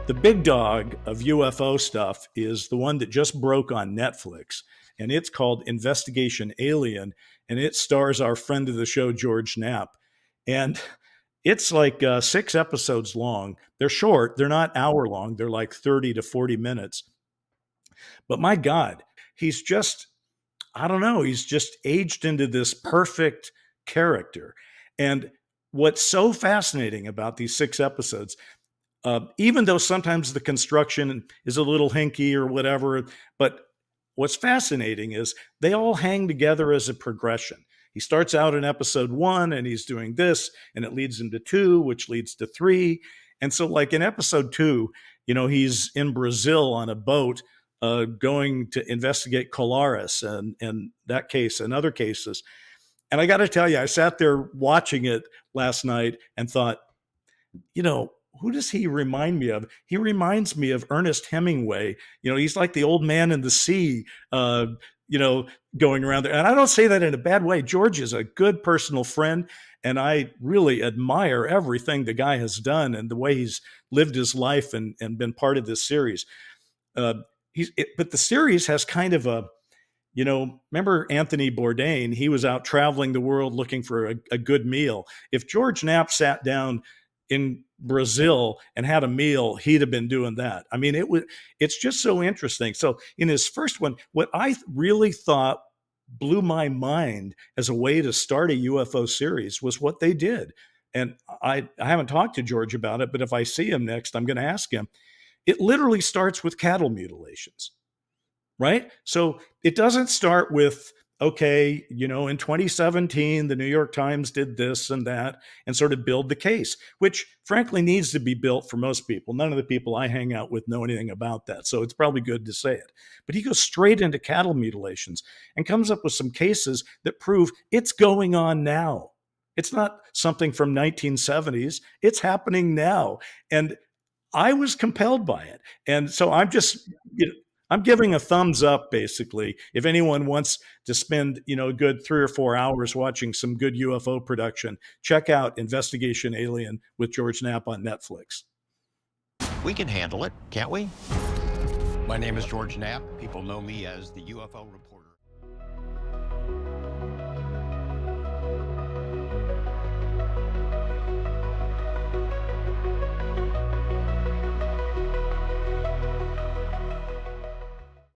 The big dog of UFO stuff is the one that just broke on Netflix, and it's called Investigation Alien, and it stars our friend of the show, George Knapp. And it's like 6 episodes long. They're short, they're not hour long, they're like 30 to 40 minutes. But my God, he's just, I don't know, he's just aged into this perfect character. And what's so fascinating about these 6 episodes, even though sometimes the construction is a little hinky or whatever, but what's fascinating is they all hang together as a progression. He starts out in episode 1 and he's doing this, and it leads him to 2, which leads to 3. And so, like in episode 2, he's in Brazil on a boat going to investigate Colares and that case and other cases. And I got to tell you, I sat there watching it last night and thought, who does he remind me of? He reminds me of Ernest Hemingway. He's like the old man in the sea, going around there. And I don't say that in a bad way. George is a good personal friend, and I really admire everything the guy has done and the way he's lived his life and been part of this series. But the series has kind of remember Anthony Bourdain? He was out traveling the world looking for a good meal. If George Knapp sat down in Brazil and had a meal, he'd have been doing that. I mean, it's just so interesting. So in his first one, what I really thought blew my mind as a way to start a UFO series was what they did. And I haven't talked to George about it, but if I see him next, I'm going to ask him. It literally starts with cattle mutilations, right? So it doesn't start with, okay, in 2017, the New York Times did this and that, and sort of build the case, which frankly needs to be built for most people. None of the people I hang out with know anything about that, so it's probably good to say it. But he goes straight into cattle mutilations and comes up with some cases that prove it's going on now. It's not something from 1970s. It's happening now. And I was compelled by it. And so I'm giving a thumbs up, basically. If anyone wants to spend, a good 3 or 4 hours watching some good UFO production, check out Investigation Alien with George Knapp on Netflix. We can handle it, can't we? My name is George Knapp. People know me as the UFO reporter.